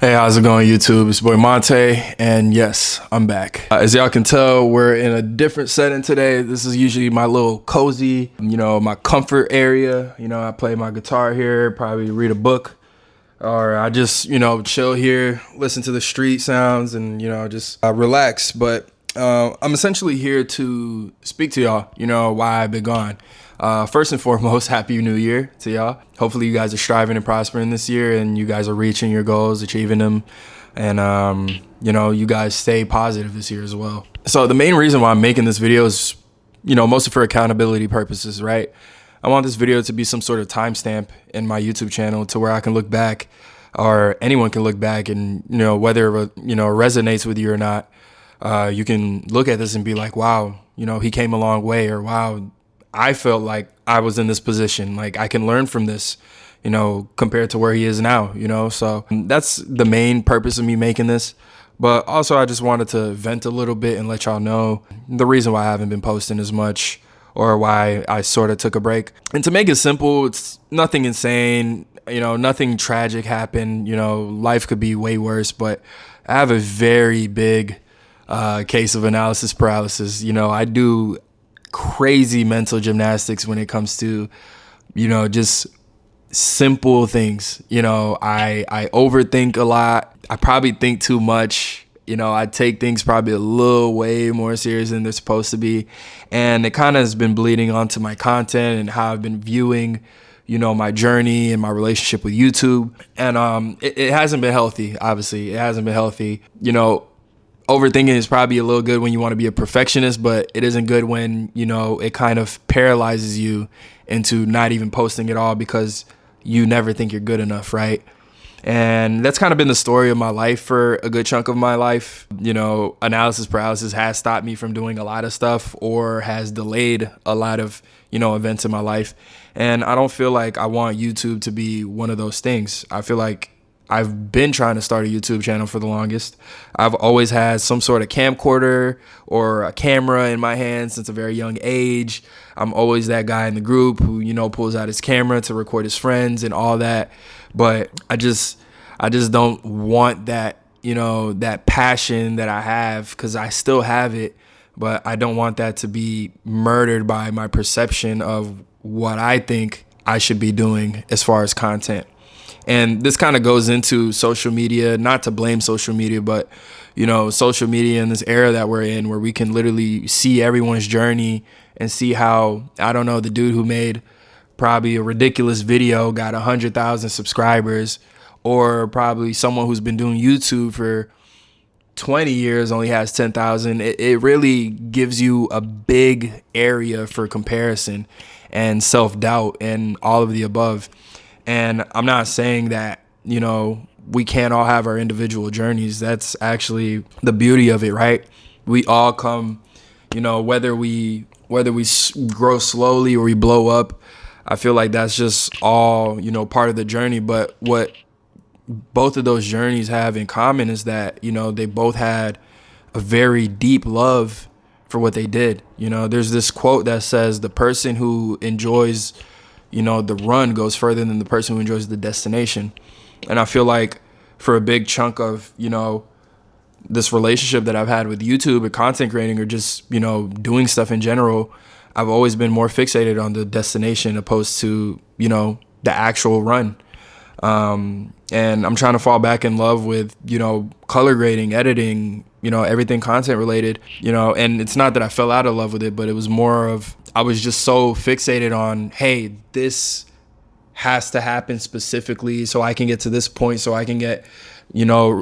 Hey, how's it going, YouTube? It's your boy Monte, and yes, I'm back. As y'all can tell, we're in a different setting today. This is usually my little cozy, my comfort area. I play my guitar here, probably read a book, or I just, chill here, listen to the street sounds, and, just relax. But I'm essentially here to speak to y'all, why I've been gone. First and foremost, Happy New Year to y'all. Hopefully you guys are striving and prospering this year and you guys are reaching your goals, achieving them. And, you guys stay positive this year as well. So the main reason why I'm making this video is, mostly for accountability purposes, right? I want this video to be some sort of timestamp in my YouTube channel to where I can look back, or anyone can look back and, whether it resonates with you or not, you can look at this and be like, wow, he came a long way, or wow, I felt like I was in this position. Like I can learn from this, compared to where he is now, so that's the main purpose of me making this. But also I just wanted to vent a little bit and let y'all know the reason why I haven't been posting as much, or why I sort of took a break. And to make it simple, it's nothing insane, nothing tragic happened, life could be way worse, but I have a very big case of analysis paralysis. I do crazy mental gymnastics when it comes to, just simple things. I overthink a lot. I probably think too much. I take things probably a little way more serious than they're supposed to be. And it kind of has been bleeding onto my content and how I've been viewing, my journey and my relationship with YouTube. And it hasn't been healthy, obviously. It hasn't been healthy. Overthinking is probably a little good when you want to be a perfectionist, but it isn't good when, it kind of paralyzes you into not even posting at all because you never think you're good enough, right? And that's kind of been the story of my life for a good chunk of my life. Analysis paralysis has stopped me from doing a lot of stuff, or has delayed a lot of, events in my life. And I don't feel like I want YouTube to be one of those things. I feel like I've been trying to start a YouTube channel for the longest. I've always had some sort of camcorder or a camera in my hand since a very young age. I'm always that guy in the group who, pulls out his camera to record his friends and all that. But I just don't want that, that passion that I have, because I still have it, but I don't want that to be murdered by my perception of what I think I should be doing as far as content. And this kind of goes into social media, not to blame social media, but, social media in this era that we're in, where we can literally see everyone's journey and see how, the dude who made probably a ridiculous video got 100,000 subscribers, or probably someone who's been doing YouTube for 20 years only has 10,000. It really gives you a big area for comparison and self-doubt and all of the above. And I'm not saying that, we can't all have our individual journeys. That's actually the beauty of it, right? We all come, whether we grow slowly or we blow up. I feel like that's just all, part of the journey. But what both of those journeys have in common is that, they both had a very deep love for what they did. There's this quote that says the person who enjoys the run goes further than the person who enjoys the destination. And I feel like for a big chunk of, this relationship that I've had with YouTube and content creating, or just, doing stuff in general, I've always been more fixated on the destination opposed to, the actual run. And I'm trying to fall back in love with, color grading, editing, everything content related, and it's not that I fell out of love with it, but it was more of, I was just so fixated on, hey, this has to happen specifically so I can get to this point, so I can get,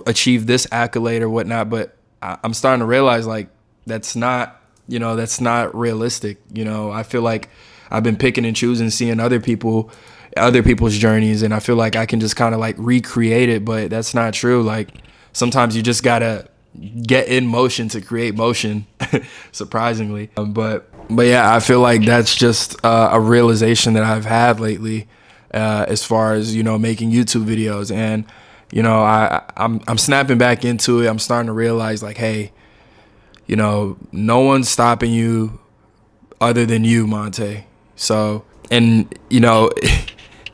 achieve this accolade or whatnot. But I'm starting to realize, like, that's not realistic. I feel like I've been picking and choosing, seeing other people's journeys, and I feel like I can just kind of like recreate it, but that's not true. Like, sometimes you just gotta get in motion to create motion, surprisingly. But yeah, I feel like that's just a realization that I've had lately, as far as, making YouTube videos. And, I'm snapping back into it. I'm starting to realize, like, hey, no one's stopping you other than you, Monte. So, and,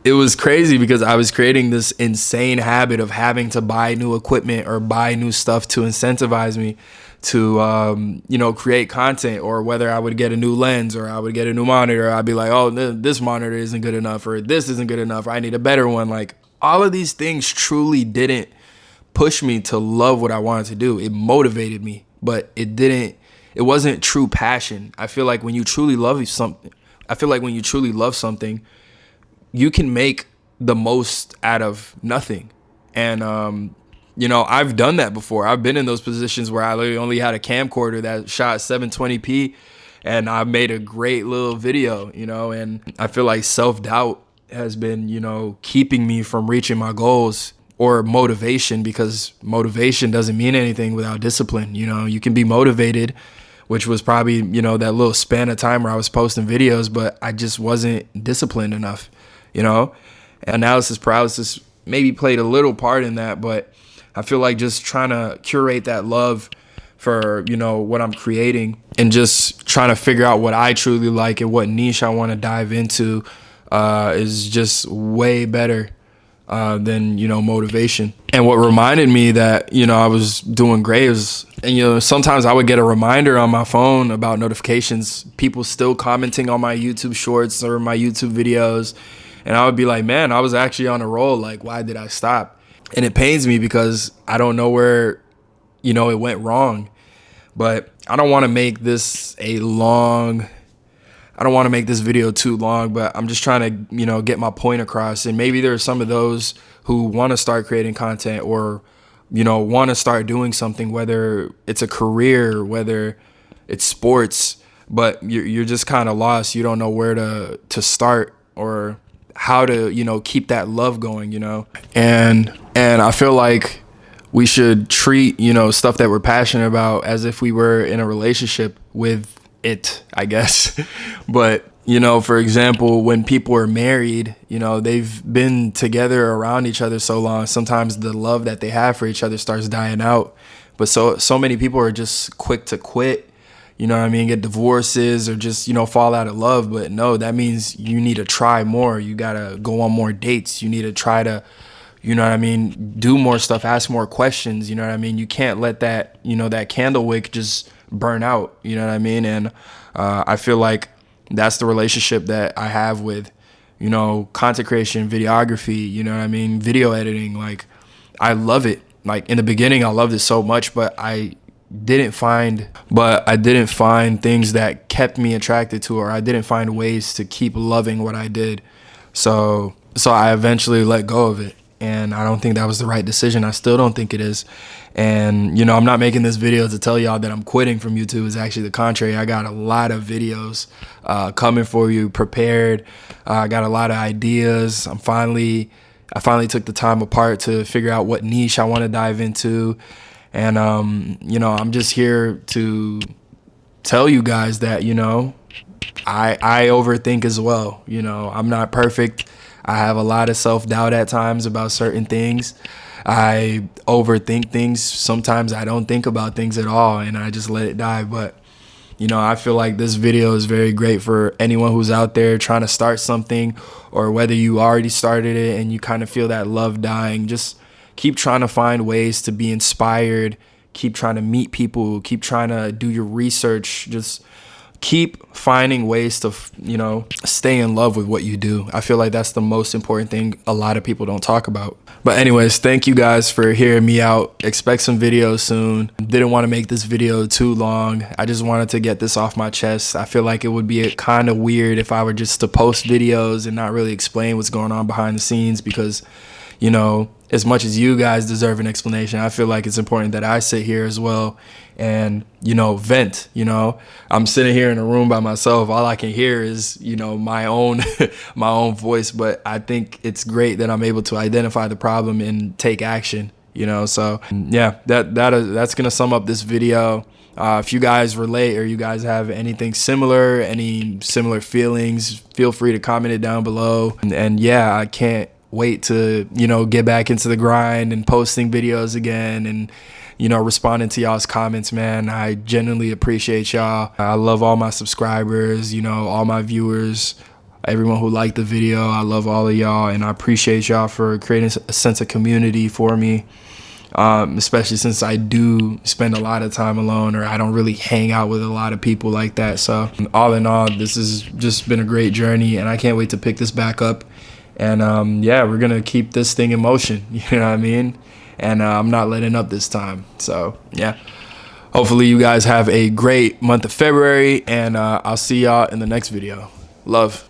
it was crazy because I was creating this insane habit of having to buy new equipment or buy new stuff to incentivize me to, create content, or whether I would get a new lens or I would get a new monitor. I'd be like, oh, this monitor isn't good enough, or this isn't good enough, or I need a better one. Like, all of these things truly didn't push me to love what I wanted to do. It motivated me, but it wasn't true passion. I feel like when you truly love something, you can make the most out of nothing. And, I've done that before. I've been in those positions where I literally only had a camcorder that shot 720p, and I made a great little video, and I feel like self-doubt has been, keeping me from reaching my goals, or motivation, because motivation doesn't mean anything without discipline. You can be motivated, which was probably, that little span of time where I was posting videos, but I just wasn't disciplined enough, Analysis paralysis maybe played a little part in that, but I feel like just trying to curate that love for, what I'm creating, and just trying to figure out what I truly like and what niche I want to dive into is just way better than, motivation. And what reminded me that, I was doing great was, and, sometimes I would get a reminder on my phone about notifications, people still commenting on my YouTube shorts or my YouTube videos. And I would be like, man, I was actually on a roll. Like, why did I stop? And it pains me because I don't know where, it went wrong. But I don't want to make this I don't want to make this video too long, but I'm just trying to, get my point across. And maybe there are some of those who want to start creating content, or, want to start doing something, whether it's a career, whether it's sports, but you're just kind of lost. You don't know where to start, or how to, keep that love going, and I feel like we should treat, stuff that we're passionate about as if we were in a relationship with it, I guess. But, for example, when people are married, they've been together around each other so long, sometimes the love that they have for each other starts dying out. But so many people are just quick to quit, get divorces, or just, fall out of love. But no, that means you need to try more. You got to go on more dates. You need to try to, do more stuff, ask more questions. You can't let that, that candle wick just burn out. And I feel like that's the relationship that I have with, content creation, videography, video editing. Like, I love it. Like, in the beginning, I loved it so much, but I didn't find things that kept me attracted to it, or I didn't find ways to keep loving what I did. So I eventually let go of it. And I don't think that was the right decision. I still don't think it is. And, I'm not making this video to tell y'all that I'm quitting from YouTube. It's actually the contrary. I got a lot of videos coming for you, prepared. I got a lot of ideas. I finally took the time apart to figure out what niche I want to dive into. And, I'm just here to tell you guys that, I overthink as well. I'm not perfect. I have a lot of self-doubt at times about certain things. I overthink things. Sometimes I don't think about things at all, and I just let it die. But, I feel like this video is very great for anyone who's out there trying to start something, or whether you already started it and you kind of feel that love dying. Just keep trying to find ways to be inspired. Keep trying to meet people. Keep trying to do your research. Just keep finding ways to, stay in love with what you do. I feel like that's the most important thing a lot of people don't talk about. But anyways, thank you guys for hearing me out. Expect some videos soon. Didn't want to make this video too long. I just wanted to get this off my chest. I feel like it would be kind of weird if I were just to post videos and not really explain what's going on behind the scenes, because, as much as you guys deserve an explanation, I feel like it's important that I sit here as well and, vent. I'm sitting here in a room by myself. All I can hear is, my own my own voice. But I think it's great that I'm able to identify the problem and take action, So yeah, that's going to sum up this video. If you guys relate, or you guys have anything similar, any similar feelings, feel free to comment it down below. And yeah, I can't wait to, get back into the grind and posting videos again, and, responding to y'all's comments, man. I genuinely appreciate y'all. I love all my subscribers, all my viewers, everyone who liked the video. I love all of y'all, and I appreciate y'all for creating a sense of community for me, especially since I do spend a lot of time alone, or I don't really hang out with a lot of people like that. So all in all, this has just been a great journey, and I can't wait to pick this back up. And yeah, we're gonna keep this thing in motion, you know what I mean? And I'm not letting up this time. So yeah, hopefully you guys have a great month of February, and I'll see y'all in the next video. Love.